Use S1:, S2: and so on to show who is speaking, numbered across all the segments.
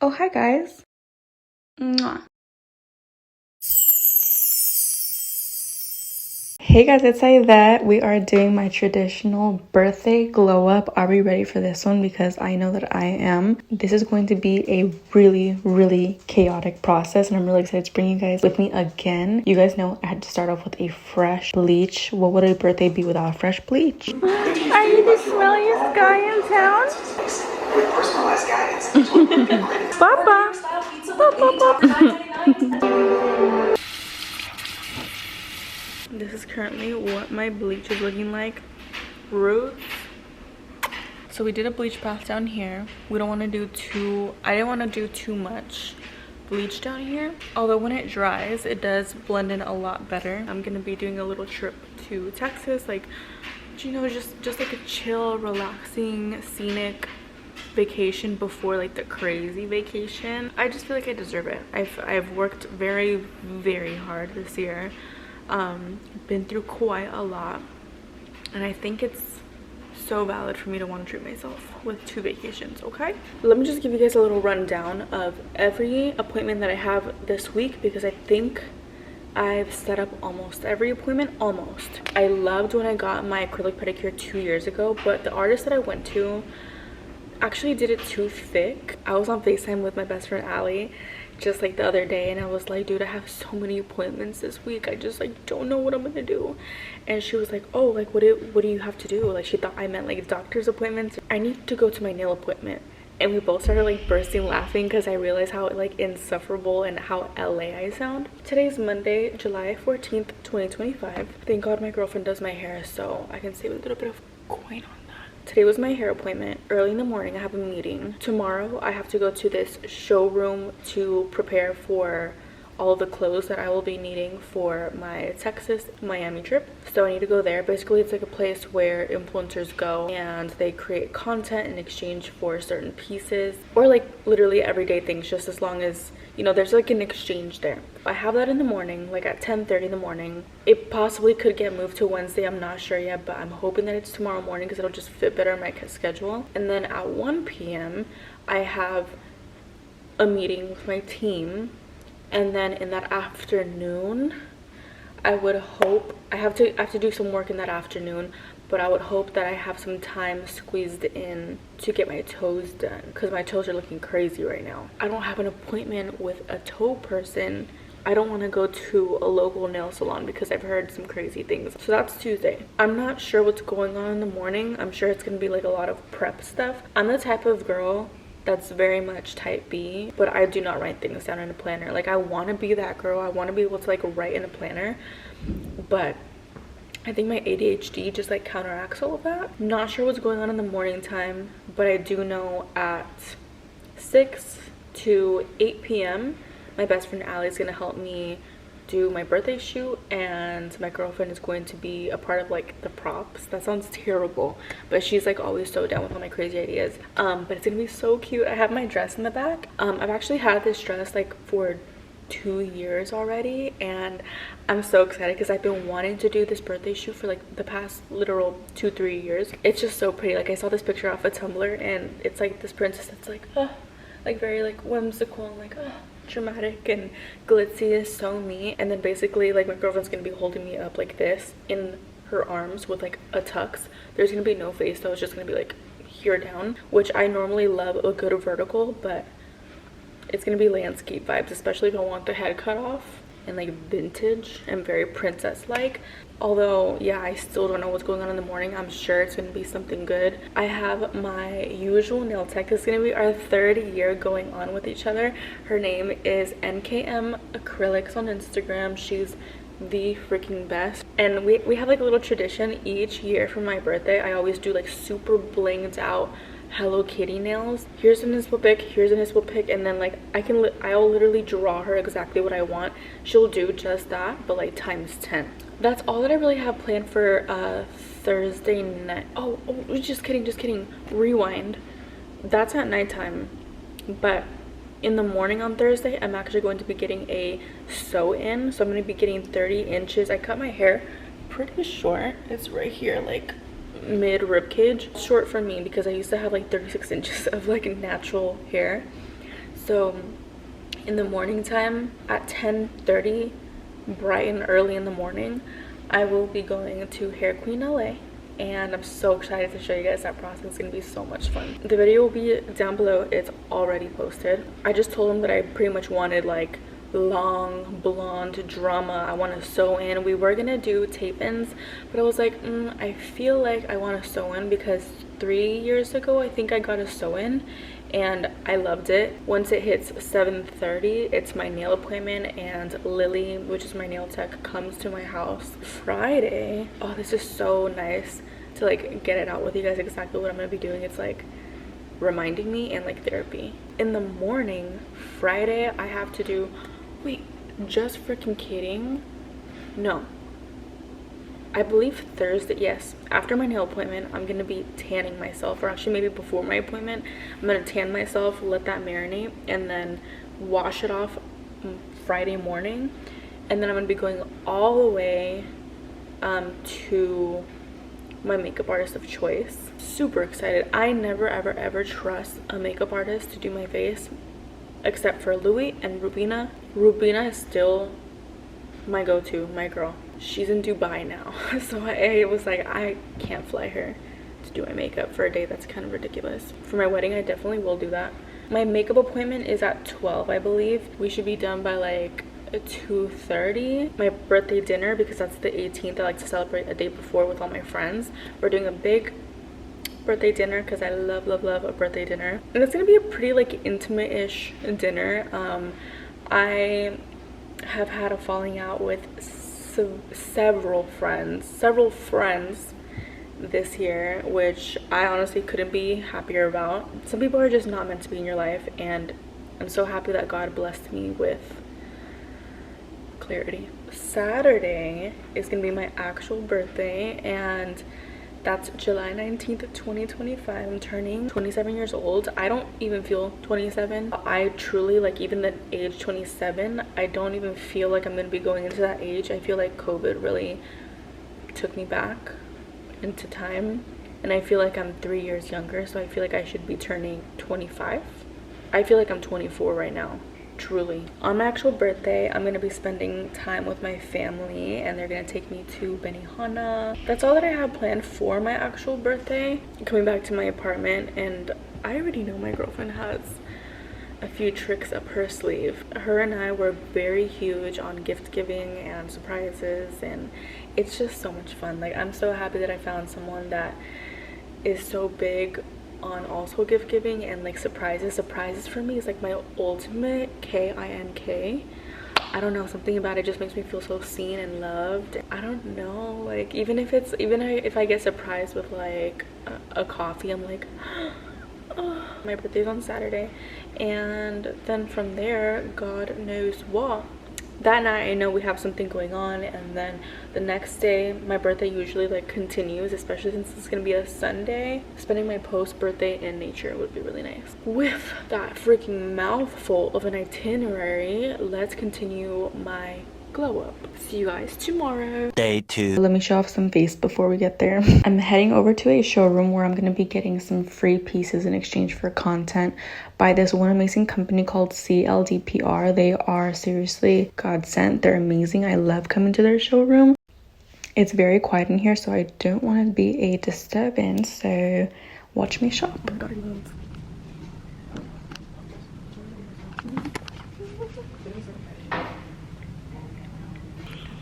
S1: Oh, hi guys. Mwah. Hey guys, it's Aidette. We are doing my traditional birthday glow up. Are we ready for this one? Because I know that I am. This is going to be a really chaotic process, and I'm really excited to bring you guys with me again. You guys know I had to start off with a fresh bleach. What would a birthday be without fresh bleach? Are you the smelliest guy in town? With personalized guidance. Papa. This is currently what my bleach is looking like. Roots. So we did a bleach bath down here. We don't want to do I didn't want to do too much bleach down here. Although when it dries, it does blend in a lot better. I'm gonna be doing a little trip to Texas, like, you know, just like a chill, relaxing, scenic vacation before like the crazy vacation. I just feel like I deserve it. I've worked very hard this year. Been through quite a lot, and I think it's so valid for me to want to treat myself with 2 vacations. Okay, let me just give you guys a little rundown of every appointment that I have this week, because I think I've set up almost every appointment. I loved when I got my acrylic pedicure 2 years ago, but the artist that I went to actually did it too thick. I was on FaceTime with my best friend Allie just like the other day, and I was like, dude, I have so many appointments this week, I just like don't know what I'm gonna do. And she was like, oh, like what do you have to do? Like, she thought I meant like doctor's appointments. I need to go to my nail appointment. And we both started like bursting laughing because I realized how like insufferable and how LA I sound. Today's Monday, July 14th, 2025. Thank God my girlfriend does my hair, so I can save a little bit of coin on. Today was my hair appointment. Early in the morning I have a meeting. Tomorrow I have to go to this showroom to prepare for all the clothes that I will be needing for my Texas Miami trip. So I need to go there. Basically it's like a place where influencers go and they create content in exchange for certain pieces, or like literally everyday things, just as long as, you know, there's like an exchange there. I have that in the morning, like at 10:30 in the morning. It possibly could get moved to Wednesday, I'm not sure yet, but I'm hoping that it's tomorrow morning because it'll just fit better in my schedule. And then at 1 p.m. I have a meeting with my team. And then in that afternoon, I would hope, I have to do some work in that afternoon, but I would hope that I have some time squeezed in to get my toes done, because my toes are looking crazy right now. I don't have an appointment with a toe person. I don't want to go to a local nail salon because I've heard some crazy things. So that's Tuesday. I'm not sure what's going on in the morning. I'm sure it's going to be like a lot of prep stuff. I'm the type of girl that's very much type B, but I do not write things down in a planner. Like, I want to be that girl. I want to be able to like write in a planner, but I think my ADHD just like counteracts all of that. I'm not sure what's going on in the morning time, but I do know at 6 to 8 p.m. my best friend Allie is gonna help me do my birthday shoot, and my girlfriend is going to be a part of like the props. That sounds terrible, but she's like always so down with all my crazy ideas. But it's gonna be so cute. I have my dress in the back. I've actually had this dress like for 2 years already, and I'm so excited because I've been wanting to do this birthday shoot for like the past literal 2-3 years. It's just so pretty. Like, I saw this picture off of Tumblr, and it's like this princess that's like like very like whimsical and like dramatic and glitzy. Is so me. And then basically like my girlfriend's gonna be holding me up like this in her arms with like a tux. There's gonna be no face though, it's just gonna be like here down, which I normally love a good vertical, but it's gonna be landscape vibes, especially if I want the head cut off and like vintage and very princess like. Although yeah, I still don't know what's going on in the morning. I'm sure it's gonna be something good. I have my usual nail tech. It's gonna be our 3rd year going on with each other. Her name is NKM Acrylics on Instagram. She's the freaking best, and we have like a little tradition each year for my birthday. I always do like super blinged out Hello Kitty nails. Here's an inspo pic, here's an inspo pic, and then like I'll literally draw her exactly what I want. She'll do just that, but like times 10. That's all that I really have planned for Thursday night. Oh, just kidding, rewind. That's at nighttime, but in the morning on Thursday I'm actually going to be getting a sew in. So I'm going to be getting 30 inches. I cut my hair pretty short. It's right here, like mid rib cage. Short for me because I used to have like 36 inches of like natural hair. So in the morning time at 10:30, bright and early in the morning, I will be going to Hair Queen LA, and I'm so excited to show you guys that process. It's gonna be so much fun. The video will be down below. It's already posted. I just told him that I pretty much wanted like long blonde drama. I want to sew in. We were gonna do tape-ins, but I was like, I feel like I want to sew in because 3 years ago I think I got a sew in and I loved it. Once it hits 7:30, it's my nail appointment, and Lily, which is my nail tech, comes to my house Friday. Oh, this is so nice to like get it out with you guys exactly what I'm gonna be doing. It's like reminding me and like therapy. In the morning Friday I have to do, wait, just freaking kidding, no, I believe Thursday, yes, after my nail appointment I'm gonna be tanning myself, or actually maybe before my appointment I'm gonna tan myself, let that marinate, and then wash it off Friday morning. And then I'm gonna be going all the way to my makeup artist of choice. Super excited. I never ever trust a makeup artist to do my face except for Louis and Rubina. Rubina is still my go-to, my girl. She's in Dubai now, so I was like, I can't fly her to do my makeup for a day. That's kind of ridiculous. For my wedding I definitely will do that. My makeup appointment is at 12, I believe. We should be done by like 2:30. My birthday dinner, because that's the 18th, I like to celebrate a day before with all my friends. We're doing a big birthday dinner because I love a birthday dinner, and it's gonna be a pretty like intimate-ish dinner. I have had a falling out with several friends this year, which I honestly couldn't be happier about. Some people are just not meant to be in your life, and I'm so happy that God blessed me with clarity. Saturday is gonna be my actual birthday, and that's July 19th, 2025. I'm turning 27 years old. I don't even feel 27. I truly, like, even the age 27, I don't even feel like I'm gonna be going into that age. I feel like COVID really took me back into time, and I feel like I'm 3 years younger, so I feel like I should be turning 25. I feel like I'm 24 right now. Truly. On my actual birthday, I'm gonna be spending time with my family, and they're gonna take me to Benihana. That's all that I have planned for my actual birthday. Coming back to my apartment, and I already know my girlfriend has a few tricks up her sleeve. Her and I were very huge on gift giving and surprises, and it's just so much fun. Like, I'm so happy that I found someone that is so big on also gift giving and like surprises. Surprises for me is like my ultimate KINK. I don't know, something about it just makes me feel so seen and loved. I don't know, like even if I get surprised with like a coffee, I'm like, oh. My birthday's on Saturday, and then from there, God knows what. That night I know we have something going on, and then the next day my birthday usually like continues, especially since it's gonna be a Sunday. Spending my post-birthday in nature would be really nice. With that freaking mouthful of an itinerary, let's continue my glow up. See you guys tomorrow. Day 2. Let me show off some face before we get there. I'm heading over to a showroom where I'm going to be getting some free pieces in exchange for content by this one amazing company called CLDPR. They are seriously God sent. They're amazing. I love coming to their showroom. It's very quiet in here, so I don't want to be a disturbance, so watch me shop.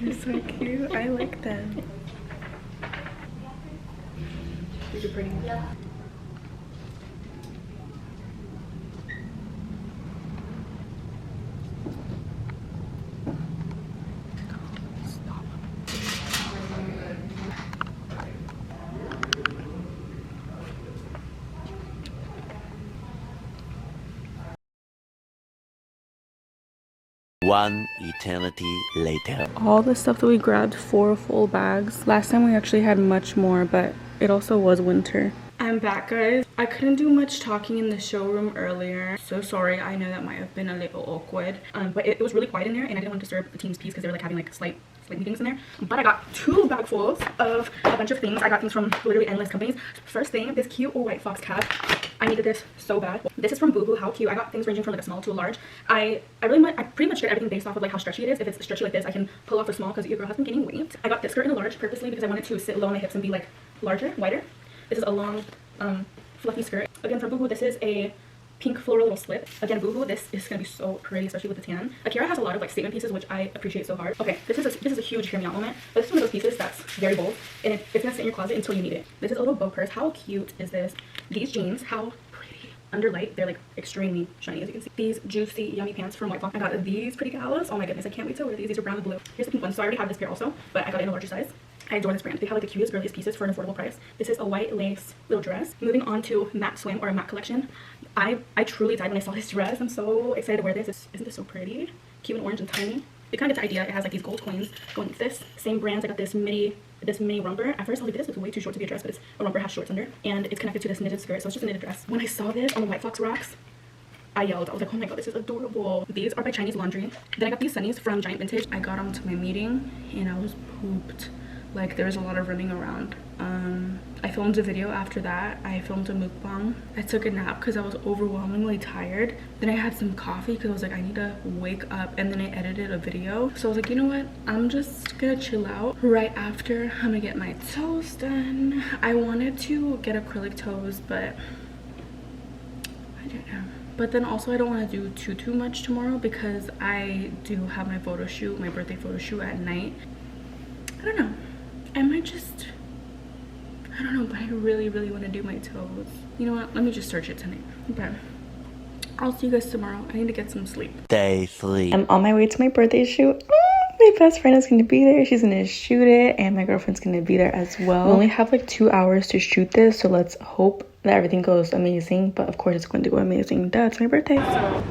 S1: They're so cute. I like them. These are pretty.
S2: One eternity later.
S1: All the stuff that we grabbed, 4 full bags. Last time we actually had much more, but it also was winter. I'm back, guys. I couldn't do much talking in the showroom earlier. So sorry. I know that might have been a little awkward. But it was really quiet in there, and I didn't want to disturb the team's peace because they were like having like slight meetings in there. But I got 2 bagfuls of a bunch of things. I got things from literally endless companies. First thing, this cute white fox cap.
S3: I needed this so bad. This is from Boohoo. How cute. I got things ranging from like a small to a large. I pretty much get everything based off of like how stretchy it is. If it's stretchy like this, I can pull off the small because your girl has been gaining weight. I got this skirt in a large purposely because I wanted to sit low on my hips and be like larger, wider. This is a long fluffy skirt. Again from Boohoo, this is a pink floral little slip. Again, Boohoo, this is gonna be so pretty, especially with the tan. Akira has a lot of like statement pieces, which I appreciate so hard. Okay, this is a huge hear me out moment, but this is one of those pieces that's very bold, and it's gonna sit in your closet until you need it. This is a little bow purse. How cute is this? These jeans, how pretty. Under light, they're like extremely shiny, as you can see. These juicy, yummy pants from White Fox. I got these pretty gals. Oh my goodness, I can't wait to wear these. These are brown and blue. Here's the pink one. So I already have this pair also, but I got it in a larger size. I adore this brand. They have like the cutest, girliest pieces for an affordable price. This is a white lace little dress. Moving on to matte swim or a matte collection. I truly died when I saw this dress. I'm so excited to wear this. Isn't this so pretty? Cute and orange and tiny. You kind of get the idea. It has like these gold coins going with this. Same brands. I got this mini romper. At first I was like, this is way too short to be a dress, but it's a romper, has shorts under, and it's connected to this knitted skirt, so it's just a knitted dress. When I saw this on the White Fox racks, I yelled. I was like, oh my god, this is adorable. These are by Chinese Laundry. Then I got these sunnies from Giant Vintage. I got them to my meeting and I was pooped. Like there was a lot of running around. I filmed a video after that. I filmed a mukbang. I took a nap because I was overwhelmingly tired. Then I had some coffee because I was like, I need to wake up, and then I edited a video. So I was like, you know what, I'm just gonna chill out. Right after, I'm gonna get my toes done. I wanted to get acrylic toes, but I don't know. But then also I don't want to do too much tomorrow because I do have my photo shoot, my birthday photo shoot at night. I don't know. I might just, I don't know, but I really want to do my toes. You know what? Let me just search it tonight. Okay. I'll see you guys tomorrow. I need to get some sleep.
S2: Day 3.
S1: I'm on my way to my birthday shoot. My best friend is going to be there. She's going to shoot it, and my girlfriend's going to be there as well. We only have like 2 hours to shoot this, so let's hope that everything goes amazing. But of course it's going to go amazing. That's my birthday. So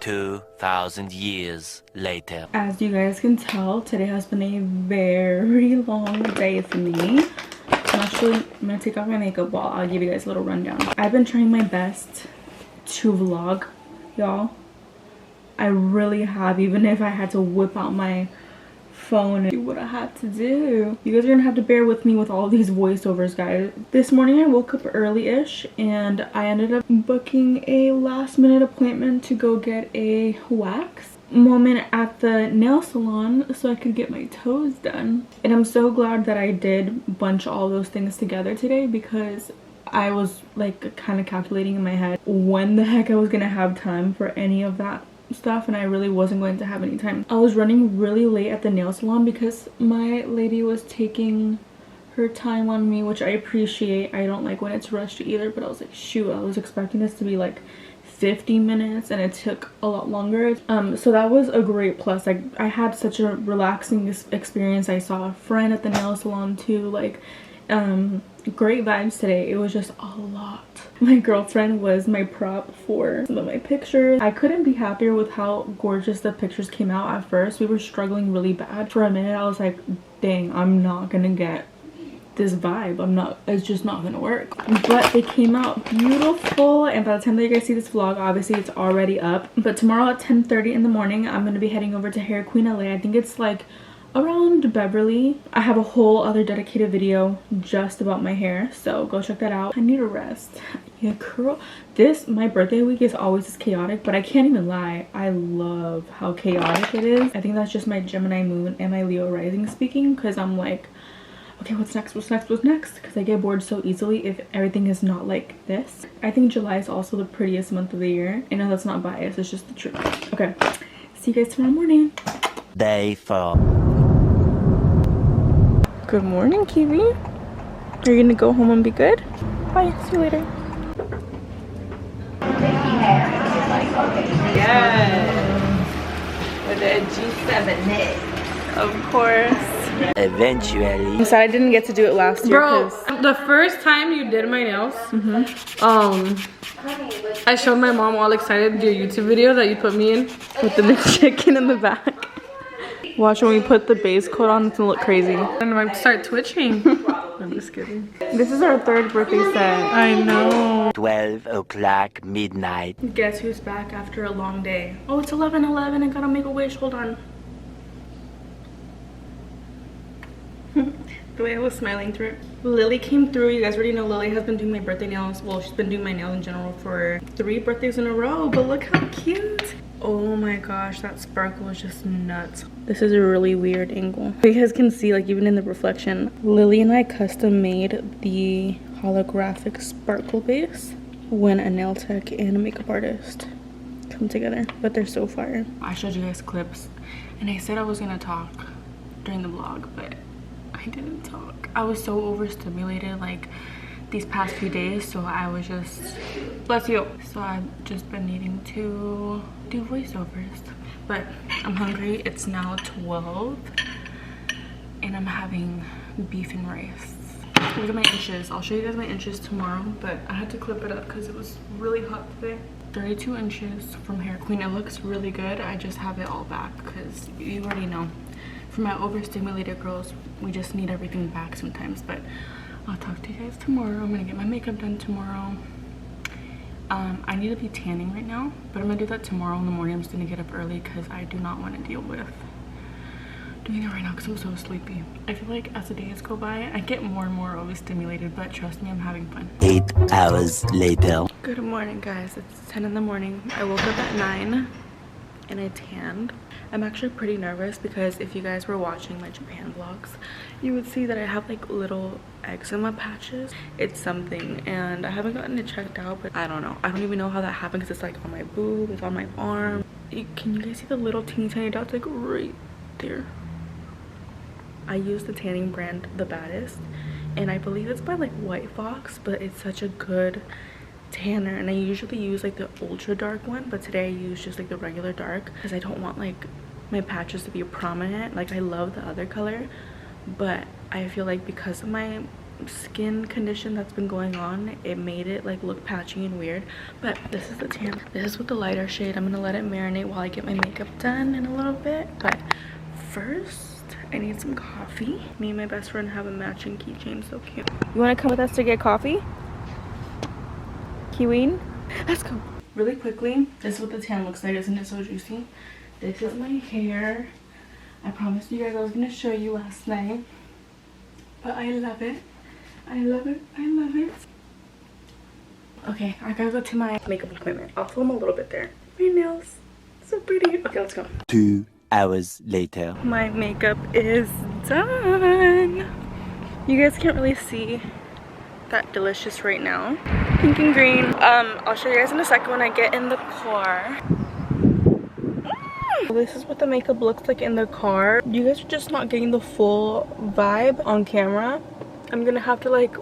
S2: 2,000 years later.
S1: as you guys can tell, today has been a very long day for me. I'm gonna take off my makeup while I'll give you guys a little rundown. I've been trying my best to vlog, y'all. I really have, even if I had to whip out my phone and do what I had to do. You guys are gonna have to bear with me with all these voiceovers, guys. This morning I woke up early-ish and I ended up booking a last-minute appointment to go get a wax moment at the nail salon so I could get my toes done. And I'm so glad that I did bunch all those things together today because I was like kind of calculating in my head when the heck I was gonna have time for any of that stuff, and I really wasn't going to have any time. I was running really late at the nail salon because my lady was taking her time on me, which I appreciate. I don't like when it's rushed either, but I was like, shoot, I was expecting this to be like 50 minutes and it took a lot longer. So that was a great plus. Like I had such a relaxing experience. I saw a friend at the nail salon too. Like great vibes today. It was just a lot. My girlfriend was my prop for some of my pictures. I couldn't be happier with how gorgeous the pictures came out. At first we were struggling really bad. For a minute I was like, dang, I'm not gonna get this vibe. It's just not gonna work. But they came out beautiful, and by the time that you guys see this vlog, obviously it's already up. But tomorrow at 10:30 in the morning I'm gonna be heading over to Hair Queen LA. I think it's like around Beverly. I have a whole other dedicated video just about my hair, so go check that out. I need a rest. Yeah, girl, my birthday week is always this chaotic, but I can't even lie, I love how chaotic it is. I think that's just my Gemini moon and my Leo rising speaking, because I'm like, okay, what's next, because I get bored so easily if everything is not like this. I think July is also the prettiest month of the year. I know that's not biased, it's just the truth. Okay, see you guys tomorrow morning.
S2: Day 4.
S1: Good morning, Kiwi. Are you gonna go home and be good? Bye, see you later.
S4: Yes. With a G7 knit.
S1: Of course.
S2: Eventually.
S1: I'm sad I didn't get to do it last year.
S4: Bro, the first time you did my nails, I showed my mom all excited to do a YouTube video that you put me in.
S1: With the McChicken in the back. Watch when we put the base coat on, it's gonna look crazy.
S4: And I might start twitching. I'm just kidding.
S1: This is our third birthday set.
S4: I know.
S2: 12 o'clock midnight.
S1: Guess who's back after a long day? Oh, it's 11:11. I gotta make a wish. Hold on. the way I was smiling through it. Lily came through. You guys already know Lily has been doing my birthday nails. Well, she's been doing my nails in general for 3 birthdays in a row, but look how cute. Oh my gosh, that sparkle is just nuts. This is a really weird angle. You guys can see, like, even in the reflection, Lily and I custom made the holographic sparkle base when a nail tech and a makeup artist come together, but they're so fire. I showed you guys clips and I said I was gonna talk during the vlog, but I didn't talk. I was so overstimulated like these past few days, so I was just, bless you, so I've just been needing to do voiceovers. But I'm hungry. It's now 12 and I'm having beef and rice. Look at my inches. I'll show you guys my inches tomorrow, but I had to clip it up because it was really hot today. 32 inches from Hair Queen. It looks really good. I just have it all back because you already know, for my overstimulated girls, we just need everything back sometimes. But I'll talk to you guys tomorrow. I'm gonna get my makeup done tomorrow. I need to be tanning right now, but I'm gonna do that tomorrow in the morning. I'm just gonna get up early because I do not want to deal with doing it right now because I'm so sleepy. I feel like as the days go by, I get more and more overstimulated, but trust me, I'm having fun.
S2: 8 hours later.
S1: Good morning, guys. It's 10 in the morning. I woke up at 9 and I tanned. I'm actually pretty nervous because if you guys were watching my Japan vlogs, you would see that I have like little eczema patches. It's something and I haven't gotten it checked out, but I don't know. I don't even know how that happened because it's like on my boob, it's on my arm. Can you guys see the little teeny tiny dots like right there? I use the tanning brand The Baddest, and I believe it's by like White Fox, but it's such a good tanner. And I usually use like the ultra dark one, but today I use just like the regular dark because I don't want like my patches to be prominent. Like I love the other color, but I feel like because of my skin condition that's been going on, it made it like look patchy and weird. But this is the tan. This is with the lighter shade. I'm gonna let it marinate while I get my makeup done in a little bit. But first, I need some coffee. Me and my best friend have a matching keychain, so cute. You wanna come with us to get coffee? Kiwin? Let's go. Really quickly, this is what the tan looks like. Isn't it so juicy? This is my hair. I promised you guys I was gonna show you last night, but I love it. I love it. I love it. Okay, I gotta go to my makeup appointment. I'll film a little bit there. My nails, so pretty. Okay, let's go.
S2: 2 hours later.
S1: My makeup is done. You guys can't really see that delicious right now. Pink and green. I'll show you guys in a second when I get in the car. This is what the makeup looks like in the car. You guys are just not getting the full vibe on camera. I'm gonna have to like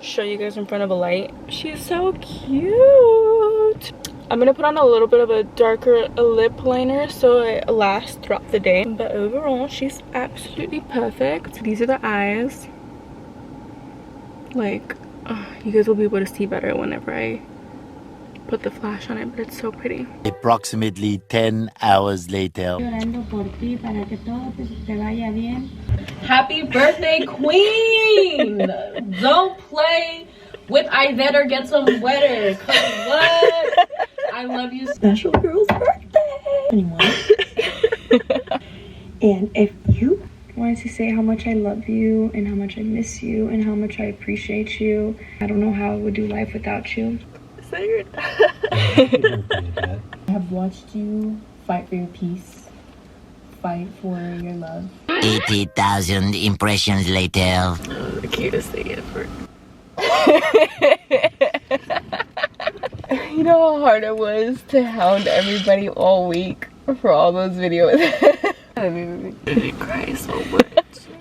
S1: show you guys in front of a light. She's so cute. I'm gonna put on a little bit of a darker lip liner so it lasts throughout the day. But overall, she's absolutely perfect. These are the eyes. Like, you guys will be able to see better whenever I put the flash on it, but it's so pretty.
S2: Approximately 10 hours later.
S4: Happy birthday, queen! Don't play with Aidette or get some wetter. Cause what? I love you.
S5: Special girl's birthday. 21. And if you wanted to say how much I love you and how much I miss you and how much I appreciate you, I don't know how I would do life without you.
S1: Say it.
S6: I have watched you fight for your peace, fight for your love.
S2: 80,000 impressions later.
S1: The cutest thing ever. You know how hard it was to hound everybody all week for all those videos. I made me cry so much.